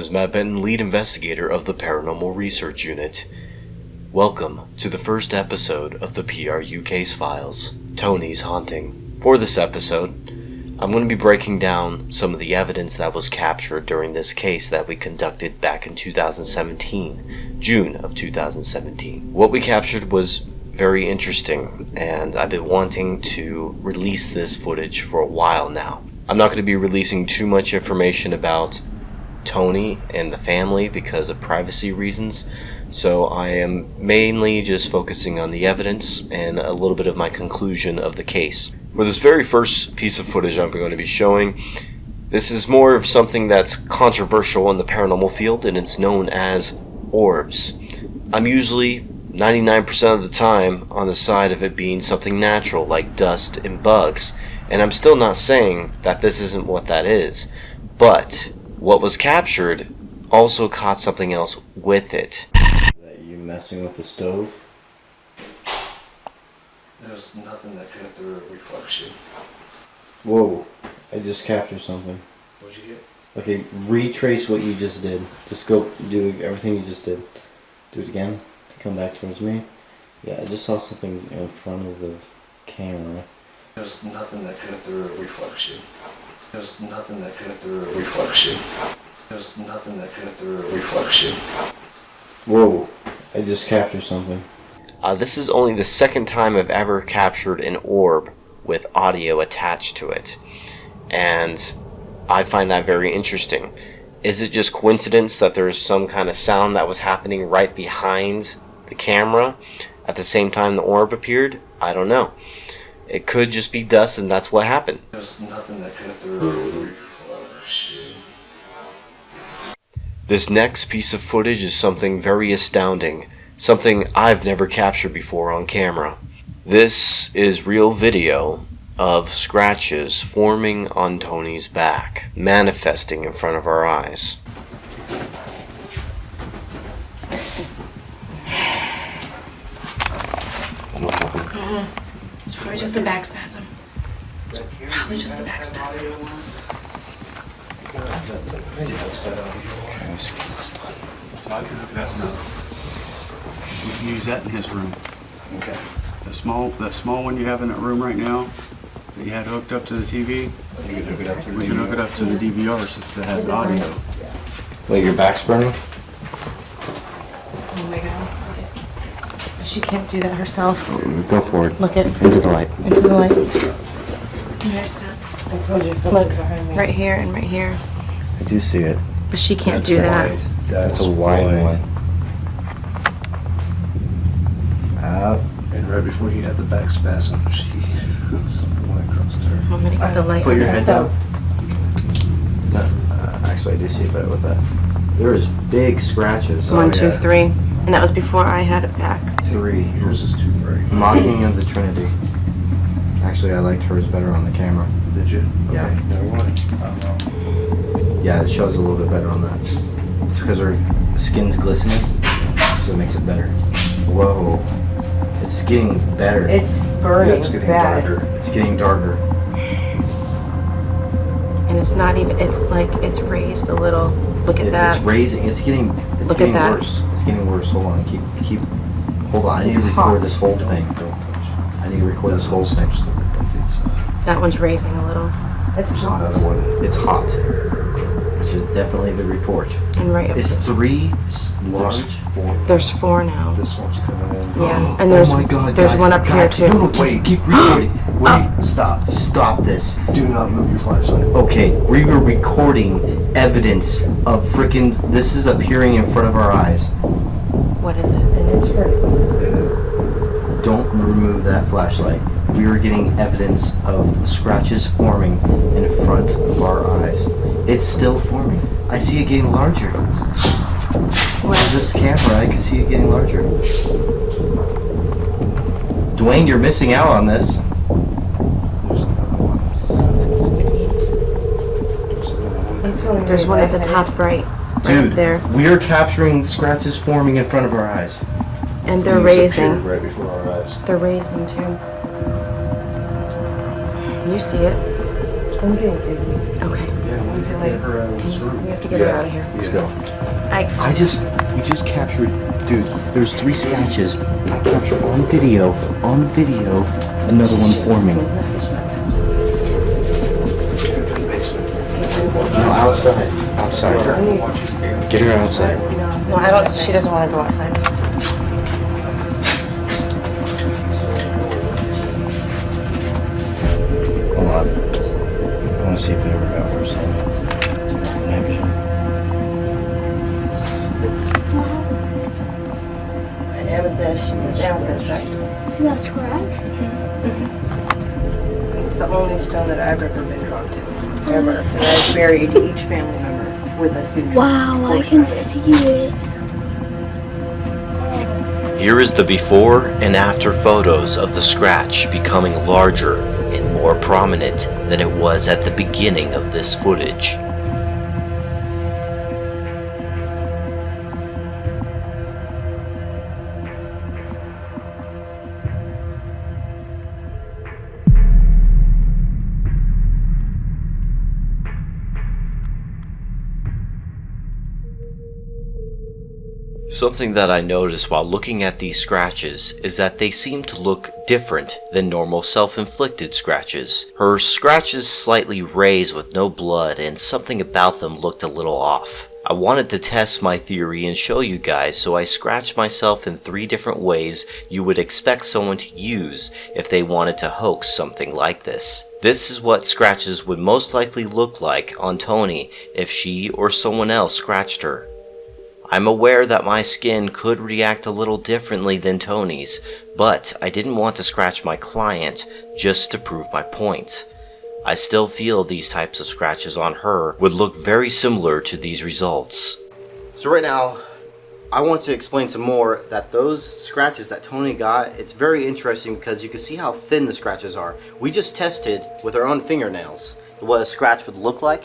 is Matt Benton, lead investigator of the Paranormal Research Unit. Welcome to the first episode of the PRU case files, Toni's Haunting. For this episode, I'm going to be breaking down some of the evidence that was captured during this case that we conducted back in 2017, June of 2017. What we captured was very interesting, and I've been wanting to release this footage for a while now. I'm not going to be releasing too much information about Toni and the family because of privacy reasons, so I am mainly just focusing on the evidence and a little bit of my conclusion of the case. For this very first piece of footage I'm going to be showing, this is more of something that's controversial in the paranormal field, and it's known as orbs. I'm usually 99% of the time on the side of it being something natural like dust and bugs, and I'm still not saying that this isn't what that is, but what was captured also caught something else with it. That you messing with the stove? There's nothing that could have through a reflection. Whoa, I just captured something. What'd you get? Okay, retrace what you just did. Just go do everything you just did. Do it again. Come back towards me. Yeah, I just saw something in front of the camera. There's nothing that could have through a reflection. There's nothing that could have through a reflection. There's nothing that could have through a reflection. Whoa, I just captured something. This is only the second time I've ever captured an orb with audio attached to it, and I find that very interesting. Is it just coincidence that there's some kind of sound that was happening right behind the camera at the same time the orb appeared? I don't know. It could just be dust and that's what happened. There's nothing that could have through a reflection. This next piece of footage is something very astounding. Something I've never captured before on camera. This is real video of scratches forming on Toni's back, manifesting in front of our eyes. It's probably just a back spasm. It's probably just a back spasm. Okay, skin's done. I can hook that one up. We can use that in his room. Okay. That small one you have in that room right now, that you had hooked up to the TV, You can hook it up to the we can hook it up to the DVR since it has audio. Wait, your back's burning? Oh my god. She can't do that herself. Go forward. Look at Into the light. into the light. There's that. I told you, Look, right here and right here. I do see it. But she can't do that. That's a wide one. Out. And right before you had the back spasm, something went across her. I'm gonna get the light. Put on your her. head down. No, actually, I do see it better with that. There's big scratches. 1, 2, 3. And that was before I had it back. 3. Yours is too bright. Mocking of the Trinity. Actually, I liked hers better on the camera. Did you? Yeah. Okay, never mind. I'm wrong. Yeah, it shows a little bit better on that. It's because her skin's glistening, so it makes it better. Whoa. It's getting better. It's Yeah, burning it's getting bad. darker. It's getting darker. And it's not even, it's like, it's raised a little. Look at that. It's raising. It's getting Look at that. worse. It's getting worse. Hold on. Keep. Hold on. I need to It's record hot. this whole thing. Don't touch. I need to record this whole thing. It's That one's raising a little. It's there's hot. another one. It's hot, which is definitely the report. And right up Is 3 large? There's 4. There's 4 now. This one's coming in. Yeah, and there's Oh my God, there's guys, one up here guys, too. No, wait, keep recording. Wait, Stop. stop this. Do not move your flashlight. Okay, we were recording evidence of frickin' this is appearing in front of our eyes. What is it? And it's hurting. Don't remove that flashlight. We were getting evidence of scratches forming in front of our eyes. It's still forming. I see it getting larger. With this camera, I can see it getting larger. Dwayne, you're missing out on this. There's another one. That's 17. There's another one. I'm feeling There's really one at the lightheaded. top right. Right Dude, up there. we are capturing scratches forming in front of our eyes. And they're These appeared raising. right before our eyes. They're raising too. You see it. I'm getting dizzy. Okay. Yeah, we feel can like get her out of this room. we have to get her out of here. Let's go. I We just captured, dude, there's 3 scratches. I captured on video, another one forming. Let's get you out of the house. Go to the basement. No, outside. Get her outside. No, I don't. She doesn't want to go outside. Hold on. I want to see if I ever got worse on night vision. And amethyst, it's amethyst, right? She got scratched? It's the only stone that I've ever been drawn to. Ever. And I've buried each family member with a huge Wow, I portion can of it. see it. Here is the before and after photos of the scratch becoming larger and more prominent than it was at the beginning of this footage. Something that I noticed while looking at these scratches is that they seem to look different than normal self-inflicted scratches. Her scratches slightly raised with no blood, and something about them looked a little off. I wanted to test my theory and show you guys, so I scratched myself in 3 different ways you would expect someone to use if they wanted to hoax something like this. This is what scratches would most likely look like on Toni if she or someone else scratched her. I'm aware that my skin could react a little differently than Toni's, but I didn't want to scratch my client just to prove my point. I still feel these types of scratches on her would look very similar to these results. So right now, I want to explain some more that those scratches that Toni got, it's very interesting because you can see how thin the scratches are. We just tested with our own fingernails what a scratch would look like.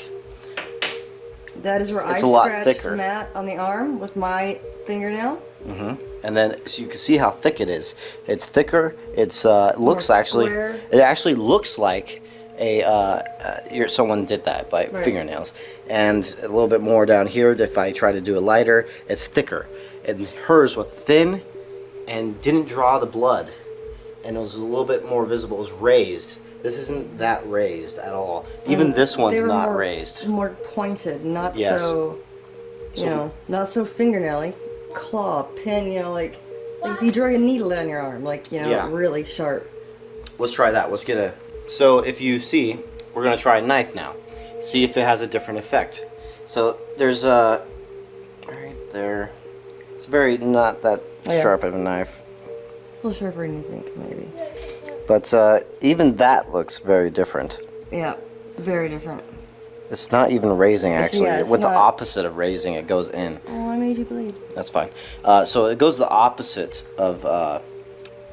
That is where It's I a lot scratched thicker. Matt on the arm with my fingernail. And then, so you can see how thick it is. It's thicker. It's looks More actually. square. It actually looks like someone did that by Right. fingernails. And a little bit more down here. If I try to do it lighter, it's thicker. And hers was thin, and didn't draw the blood, and it was a little bit more visible. It was raised. This isn't that raised at all. Even this one's They were not more, raised. More pointed, not Yes. so, not so fingernail-y. Claw, pin, like if you drug a needle down your arm, Yeah. really sharp. Let's try that. Let's get a. So if you see, we're gonna try a knife now. See if it has a different effect. So there's a right there. It's very not that Oh, yeah. sharp of a knife, Still sharper than you think, maybe. but even that looks very different. Yeah, very different. It's not even raising actually. yeah, it's With the not- opposite of raising, it goes in. Oh, I made you bleed. That's fine. So it goes the opposite of.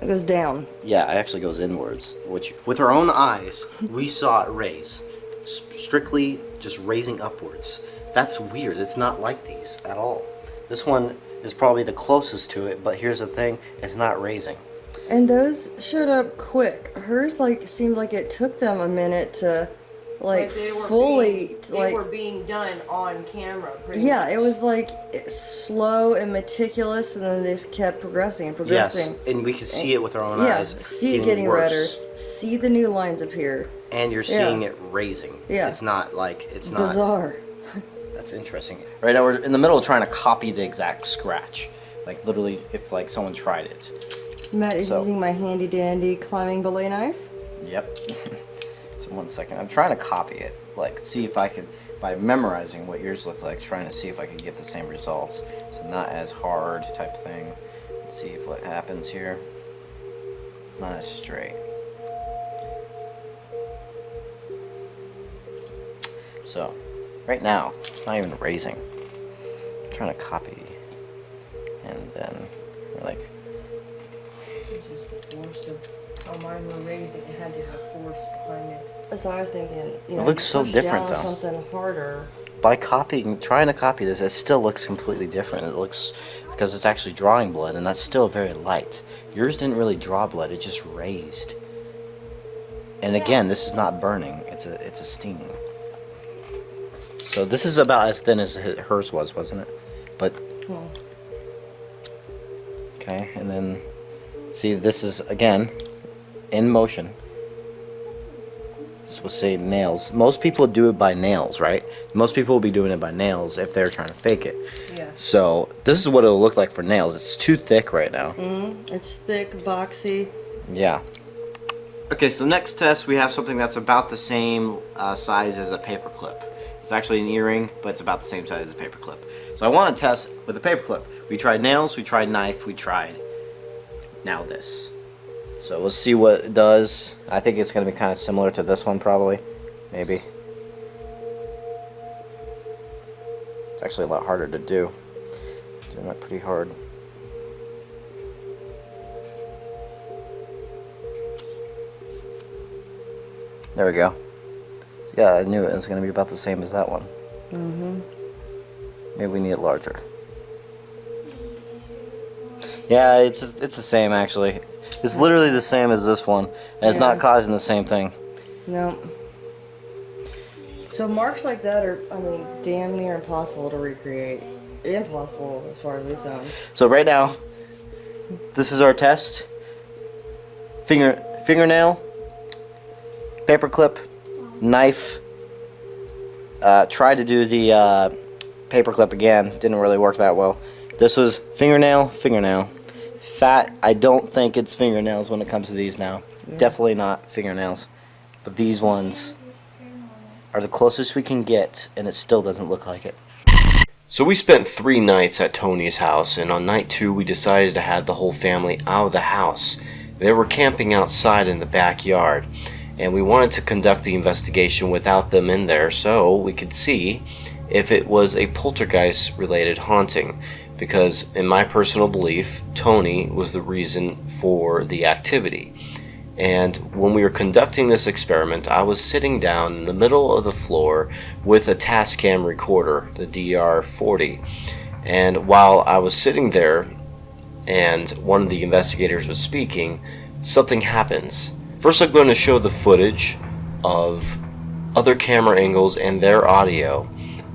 It goes down. Yeah, it actually goes inwards. Which, with our own eyes, we saw it raise. Strictly just raising upwards. That's weird. It's not like these at all. This one is probably the closest to it, but here's the thing, it's not raising. And those showed up quick. Hers seemed like it took them a minute to fully they were being done on camera. Pretty Yeah, much. it was slow and meticulous, and then they just kept progressing and progressing. Yes, and we can see it with our own Yeah, eyes. see it getting worse. redder. See the new lines appear. And you're seeing it raising. Yeah. It's not like, it's not. Bizarre. That's interesting. Right now we're in the middle of trying to copy the exact scratch. Like literally, if like someone tried it. Matt is So- using my handy dandy climbing belay knife. Yep. So 1 second. I'm trying to copy it. Like, see if I can, by memorizing what yours look like, trying to see if I can get the same results. So not as hard type thing. Let's see if what happens here. It's not as straight. So, right now, it's not even raising. I'm trying to copy. And then, we're like, It's just the force of how mine were raising. It had to have force behind it. That's what I was thinking. It looks so push different, down though. Something harder. by trying to copy this, it still looks completely different. It looks, because it's actually drawing blood, and that's still very light. Yours didn't really draw blood, it just raised. And again, this is not burning, it's a sting. So this is about as thin as hers was, wasn't it? But Well, okay, and then see, this is again in motion. This will say nails. Most people do it by nails, right? Most people will be doing it by nails if they're trying to fake it. Yeah. So this is what it'll look like for nails. It's too thick right now. it's thick, boxy. Yeah. Okay, so next test we have something that's about the same size as a paper clip. It's actually an earring, but it's about the same size as a paper clip. So I want to test with a paper clip. We tried nails, we tried knife, we tried now this. So we'll see what it does. I think it's going to be kind of similar to this one probably. Maybe. It's actually a lot harder to do. Doing that pretty hard. There we go. Yeah, I knew it was going to be about the same as that one. Maybe we need it larger. Yeah, it's the same actually. It's literally the same as this one, and it's not causing the same thing. No. So marks like that are, I mean, damn near impossible to recreate. Impossible as far as we found. So right now, this is our test. Fingernail, paperclip, knife. Tried to do the paperclip again. Didn't really work that well. This was fingernail. Fat, I don't think it's fingernails when it comes to these now. Yeah. Definitely not fingernails. But these ones are the closest we can get, and it still doesn't look like it. So we spent 3 nights at Toni's house, and on night 2 we decided to have the whole family out of the house. They were camping outside in the backyard, and we wanted to conduct the investigation without them in there so we could see if it was a poltergeist related haunting. Because in my personal belief, Toni was the reason for the activity. And when we were conducting this experiment, I was sitting down in the middle of the floor with a Tascam recorder, the DR40. And while I was sitting there and one of the investigators was speaking, something happens. First, I'm going to show the footage of other camera angles and their audio.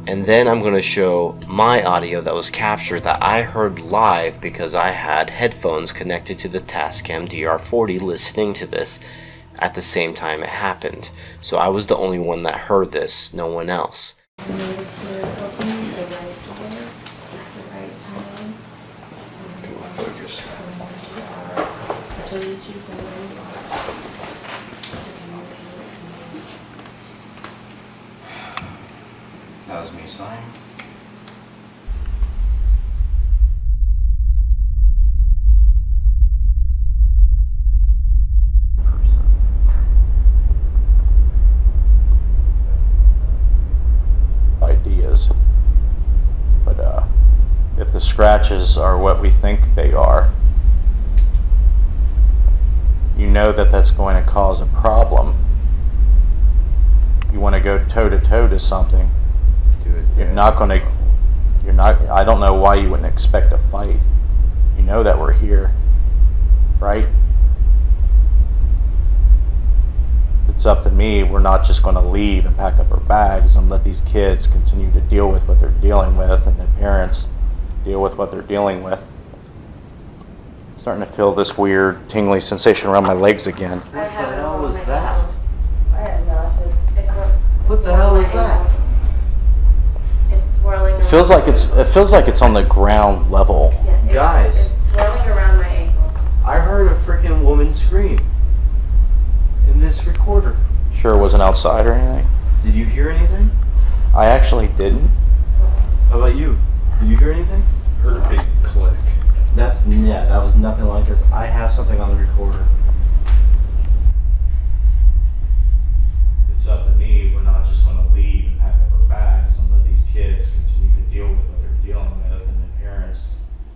And then I'm going to show my audio that was captured that I heard live because I had headphones connected to the Tascam DR40 listening to this at the same time it happened. So I was the only one that heard this, no one else. Focus. That was me sighing. Ideas, but if the scratches are what we think they are, you know that that's going to cause a problem. You want to go toe to toe to something. You're not going to, I don't know why you wouldn't expect a fight. You know that we're here, right? It's up to me. We're not just going to leave and pack up our bags and let these kids continue to deal with what they're dealing with and their parents deal with what they're dealing with. I'm starting to feel this weird tingly sensation around my legs again. What the hell was that? I had nothing. What the hell is that? It's swirling. It feels like it's on the ground level. Yeah, Guys. it's swirling around my ankles. I heard a freaking woman scream in this recorder. Sure it wasn't outside or anything. Did you hear anything? I actually didn't. How about you? Did you hear anything? Heard a big click. That was nothing like this. I have something on the recorder. It's up to me. We're not just going to leave and pack up our bags and let these kids continue to deal with what they're dealing with and the parents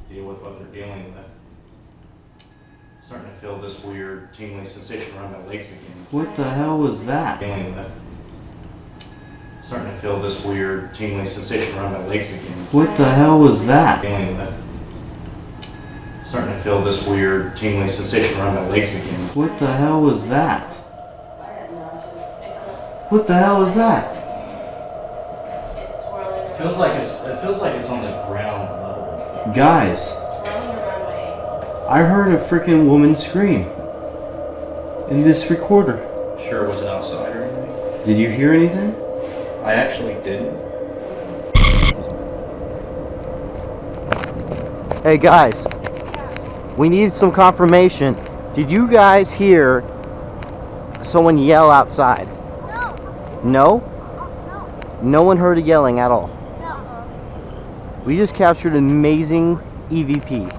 deal with what they're dealing with. I'm starting to feel this weird tingling sensation around my legs again. What the hell was that? Dealing with. Starting to feel this weird tingling sensation around my legs again. What the hell was that? Dealing with. Starting to feel this weird tingling sensation around my legs again. What the hell was that? What the hell was that? It's feels like it's on the ground level. Guys, Swirling around my ankle. I heard a freaking woman scream in this recorder. Sure, it wasn't outside or anything. Did you hear anything? I actually didn't. Hey guys, we need some confirmation. Did you guys hear someone yell outside? No? No one heard a yelling at all? We just captured an amazing EVP.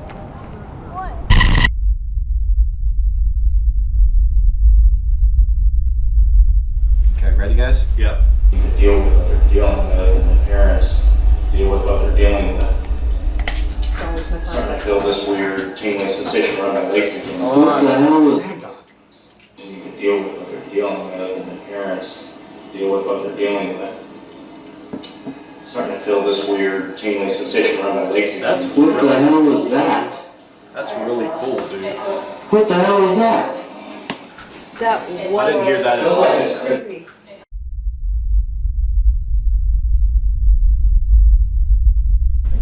Okay, ready guys? Yep. You can deal with what they're dealing with, and the parents deal with what they're dealing with. Always my I'm starting to flashlight. feel this weird tingling sensation around my legs again. What the hell was that? And you can deal with what they're dealing with, and the parents deal with what they're dealing with. Starting to feel this weird tingling sensation around my legs again. That's what the hell was that? That's really cool, dude. What the hell was that? That I was didn't hear that at Feels all. like it's creepy.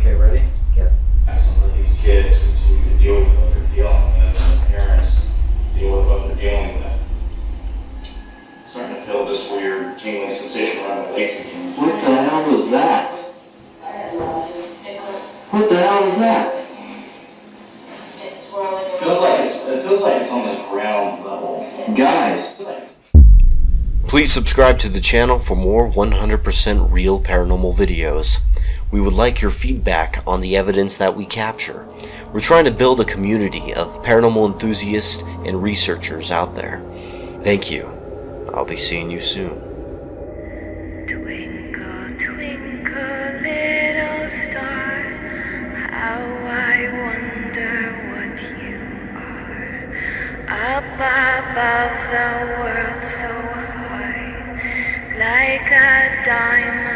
Okay, ready? Some of these kids continue to deal with what they're dealing with, and the parents deal with what they're dealing with. Starting to feel this weird tingling sensation around my legs again. What the hell was that? What the hell was that? It's swirling around. It feels like it's on the ground level. Guys. Please subscribe to the channel for more 100% real paranormal videos. We would like your feedback on the evidence that we capture. We're trying to build a community of paranormal enthusiasts and researchers out there. Thank you. I'll be seeing you soon. Twinkle, twinkle, little star, how I wonder what you are. Up above the world so high, like a diamond